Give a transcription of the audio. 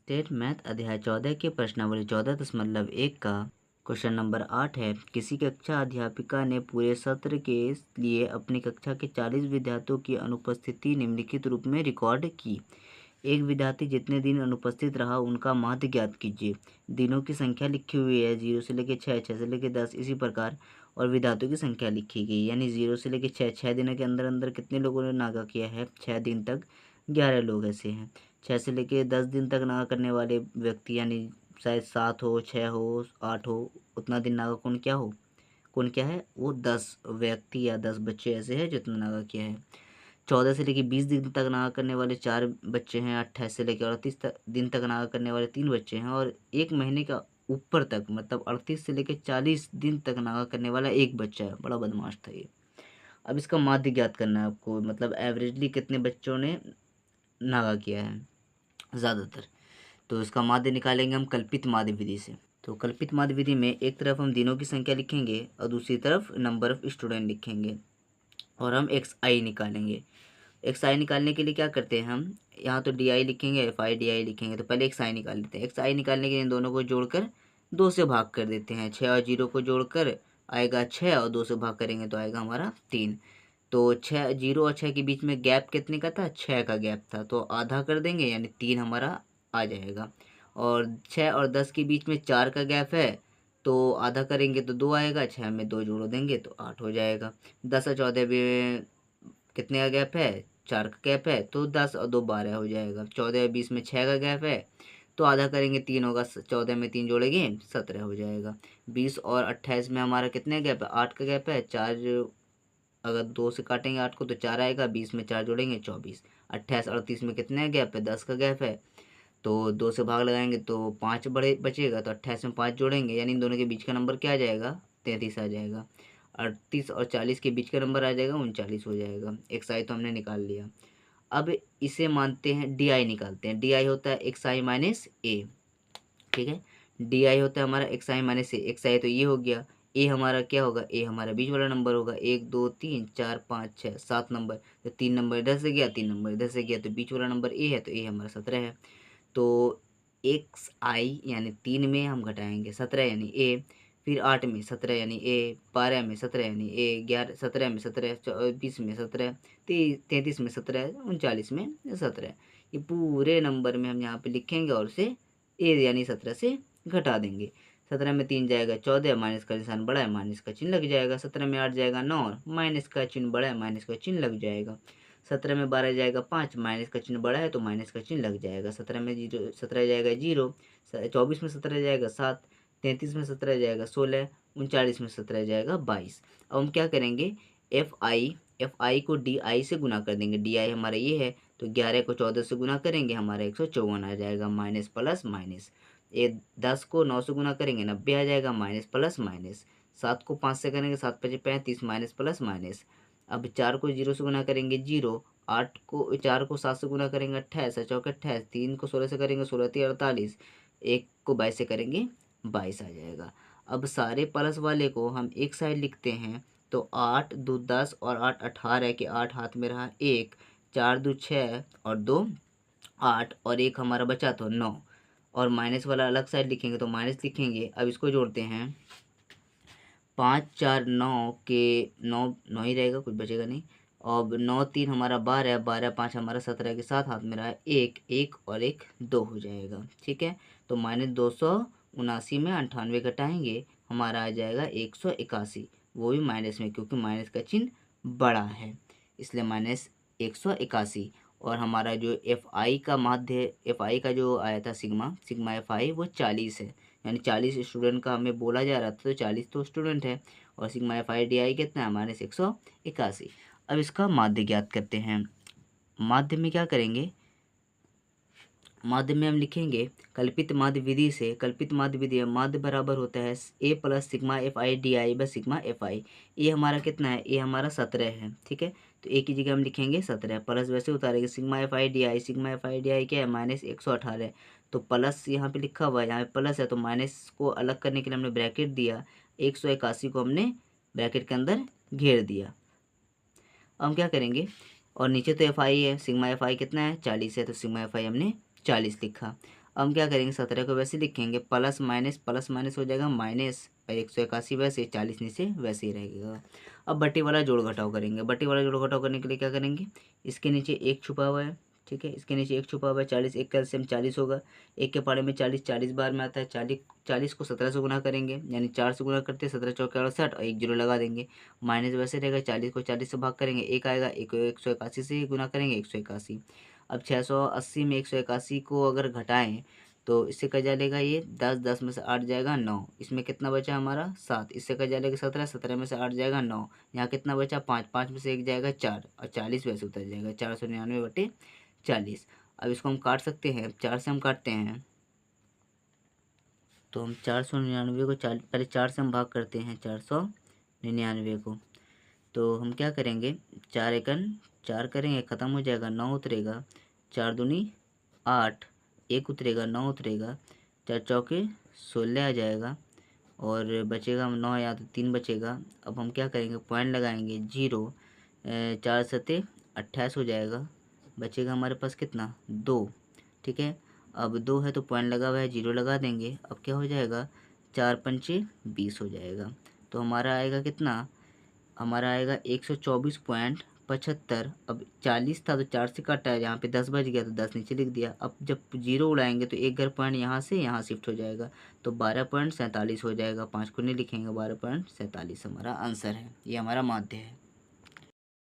State math अध्याय 14 के प्रश्नावली 14.1 का क्वेश्चन नंबर 8 है। किसी कक्षा अध्यापिका ने पूरे सत्र के लिए अपनी कक्षा के 40 विद्यार्थियों की अनुपस्थिति निम्नलिखित रूप में रिकॉर्ड की। एक विद्यार्थी जितने दिन अनुपस्थित रहा उनका माध्य ज्ञात कीजिए। दिनों की संख्या लिखी हुई है 0 से लेकर 6, 6 से लेकर 10, इसी प्रकार। और विद्यार्थियों की संख्या लिखी गई, यानी 0 से लेकर 6, 6 दिनों के अंदर अंदर कितने लोगों ने नागा किया है? 6 दिन तक 11 लोग ऐसे हैं। 6 से लेकर 10 दिन तक नागा करने वाले व्यक्ति, यानी शायद 7 हो, 6 हो, 8 हो, उतना दिन नागा कौन क्या है? वो 10 व्यक्ति या 10 बच्चे ऐसे हैं जितना नागा किया है। 14 से लेकर 20 दिन तक नागा करने वाले 4 बच्चे हैं। 28 से लेकर 38 दिन तक नागा करने वाले 3 बच्चे हैं। और 1 महीने का ऊपर तक, मतलब 38 से लेकर 40 दिन तक नागा करने वाला 1 बच्चा है। बड़ा बदमाश था ये। अब इसका माध्य ज्ञात करना है आपको, मतलब एवरेजली कितने बच्चों ने नागा किया है ज़्यादातर। तो इसका माध्य निकालेंगे हम कल्पित माध्य विधि से। तो कल्पित माध्य विधि में एक तरफ हम दिनों की संख्या लिखेंगे और दूसरी तरफ नंबर ऑफ स्टूडेंट लिखेंगे और हम XI निकालेंगे। XI निकालने के लिए क्या करते हैं हम? यहाँ तो DI लिखेंगे, FI DI लिखेंगे। तो पहले XI निकाल लेते हैं। XI निकालने के लिए इन दोनों को जोड़कर 2 से भाग कर देते हैं। 6 और 0 को जोड़कर आएगा 6 और 2 से भाग करेंगे तो आएगा हमारा 3। तो 6, 0 और 6 के बीच में गैप कितने का था? 6 का गैप था, तो आधा कर देंगे यानी 3 हमारा आ जाएगा। और 6 और 10 के बीच में 4 का गैप है, तो आधा करेंगे तो 2 आएगा। 6 में 2 जोड़ देंगे तो 8 हो जाएगा। 10 और 14 में कितने का गैप है? 4 का गैप है, तो 10 और 2 12 हो जाएगा। 14 और 20 में 6 का गैप है, तो आधा करेंगे 3 होगा। 14 में 3 जोड़ेंगे 17 हो जाएगा। 20 और 28 में हमारा कितने गैप है? 8 का गैप है। 4 अगर 2 से काटेंगे 8 को तो 4 आएगा। 20 में 4 जोड़ेंगे 24। 28 और 30 में कितने गैप है? 10 का गैप है, तो 2 से भाग लगाएंगे तो 5 बचेगा। तो 28 में 5 जोड़ेंगे यानी इन दोनों के बीच का नंबर क्या आ जाएगा? 33 आ जाएगा। 38 और 40 के बीच का नंबर आ जाएगा 39 हो जाएगा। XI तो हमने निकाल लिया। अब इसे मानते हैं DI निकालते हैं। DI होता है XI माइनस ए, ठीक है। DI होता है हमारा XI माइनस ए। XI तो ये हो गया। ए हमारा क्या होगा? ए हमारा बीच वाला नंबर होगा। 1 2 3 4 5 6 7 नंबर, तो 3 नंबर इधर से गया, 3 नंबर इधर से गया, तो बीच वाला नंबर ए है, तो ए हमारा 17 है। तो XI यानी 3 में हम घटाएंगे 17 यानी ए, फिर 8 में 17 यानी ए, 12 में 17 यानी ए, 11 17 में 17, 20 में 17, 33 में 17, 39 में 17। ये पूरे नंबर में हम यहाँ पे लिखेंगे और उसे ए यानी 17 से घटा देंगे। 17 में 3 जाएगा 14, माइनस का निशान बड़ा है, माइनस का चिन्ह लग जाएगा। 17 में 8 जाएगा 9, माइनस का चिन्ह बड़ा है, माइनस का चिन्ह लग जाएगा। 17 में 12 जाएगा 5, माइनस का चिन्ह बड़ा है तो माइनस का चिन्ह लग जाएगा। 17 में 17 जाएगा 0, 24 में 17 जाएगा 7, 33 में 17 जाएगा 16, 39 में 17 जाएगा 22। अब हम क्या करेंगे? FI को DI से गुना कर देंगे। DI हमारा ये है, तो 11 को 14 से गुना करेंगे हमारा 154 आ जाएगा। माइनस प्लस माइनस, ये 10 को 9 से गुना करेंगे 90 आ जाएगा। माइनस प्लस माइनस, 7 को 5 से करेंगे 7 5 35, माइनस प्लस माइनस। अब 4 को 0 से गुना करेंगे 0, 4 को 7 से गुना करेंगे 28, 4 28, 3 को 16 से करेंगे 16 3 48, 1 को 22 से करेंगे 22 आ जाएगा। अब सारे प्लस वाले को हम एक साइड लिखते हैं, तो 8 2 10 और 8 18 है कि 8 हाथ में रहा 1, 4 2 6 और 2 8 और 1 हमारा बचा तो 9। और माइनस वाला अलग साइड लिखेंगे तो माइनस लिखेंगे। अब इसको जोड़ते हैं, 5 4 9 के 9 9 ही रहेगा, कुछ बचेगा नहीं। अब 9 3 हमारा 12, 12 5 हमारा 17 के साथ हाथ में रहा 1 1 और 1 2 हो जाएगा, ठीक है। तो -279 में 98 घटाएंगे हमारा आ जाएगा 181, वो भी माइनस में, क्योंकि माइनस का चिन्ह बड़ा है इसलिए -181। और हमारा जो FI का माध्य, FI का जो आया था सिग्मा FI वो 40 है, यानी 40 स्टूडेंट का हमें बोला जा रहा था, तो 40 तो स्टूडेंट है। और सिग्मा FI DI कितना है? -181। अब इसका माध्य ज्ञात करते हैं। माध्य में क्या करेंगे? माध्य में हम लिखेंगे कल्पित माध्य विधि से। कल्पित माध्य विधि में माध्य बराबर होता है A plus sigma FI DI बस सिग्मा FI। ए हमारा कितना है? ए हमारा 17 है, ठीक है। तो ए की जगह हम लिखेंगे 17, प्लस वैसे उतारेंगे sigma FI DI। Sigma FI DI क्या है? -118। तो प्लस यहाँ पे लिखा हुआ है, यहाँ पे प्लस है तो माइनस को अलग करने के लिए हमने ब्रैकेट दिया, 181 को हमने ब्रैकेट के अंदर घेर दिया। अब हम क्या करेंगे? और नीचे तो FI है, सिग्मा FI कितना है? 40 है, तो सिग्मा FI हमने 40 लिखा। हम क्या करेंगे 17 को वैसे लिखेंगे, प्लस माइनस हो जाएगा माइनस, और 181 वैसे, 40 नीचे वैसे ही रहेगा। अब बट्टी वाला जोड़ घटाव करेंगे। बट्टी वाला जोड़ घटाव करने के लिए क्या करेंगे, इसके नीचे एक छुपा हुआ है, ठीक है, इसके नीचे एक छुपा हुआ है, 40, एक का एलसीएम 40 होगा, एक के पारे में 40, 40 बार में आता है, 40 को 17 से गुना करेंगे, यानी 4 से गुना करते हैं, 17 चौके 68, और एक जीरो लगा देंगे, माइनस वैसे रहेगा, 40 को 40 से भाग करेंगे, एक आएगा, एक को 181 से गुना करेंगे, 181। अब 680 में 181 को अगर घटाएं तो इससे क्या जाएगा, ये 10, 10 में से 8 जाएगा 9, इसमें कितना बचा हमारा 7, इससे क्या जाएगा 17, 17 में से 8 जाएगा 9, यहाँ कितना बचा 5, 5 में से 1 जाएगा 4, और 40 वैसे उतर जाएगा, 499/40। अब इसको हम काट सकते हैं, 4 से हम काटते हैं, तो हम 499 को पहले 4 से हम भाग करते हैं, 499 को, तो हम क्या करेंगे, 4 एकन 4 करेंगे, ख़त्म हो जाएगा, 9 उतरेगा, 4 दूनी 8, 1 उतरेगा, 9 उतरेगा, 4 चौके 16 आ जाएगा, और बचेगा 9, या तो 3 बचेगा। अब हम क्या करेंगे, पॉइंट लगाएंगे, 0, 4 सत्ते 28 हो जाएगा, बचेगा हमारे पास कितना 2, ठीक है। अब 2 है तो पॉइंट लगा हुआ है, 0 लगा देंगे, अब क्या हो जाएगा 4 पंचे 20 हो जाएगा, तो हमारा आएगा कितना, हमारा आएगा 124.75। अब 40 था तो 4 से काटा है, यहाँ पे 10 बच गया तो 10 नीचे लिख दिया। अब जब 0 उड़ाएंगे तो एक घर पॉइंट यहाँ से यहाँ शिफ्ट हो जाएगा, तो 12.47 हो जाएगा, 5 को नहीं लिखेंगे, 12.47 हमारा आंसर है, ये हमारा माध्य है।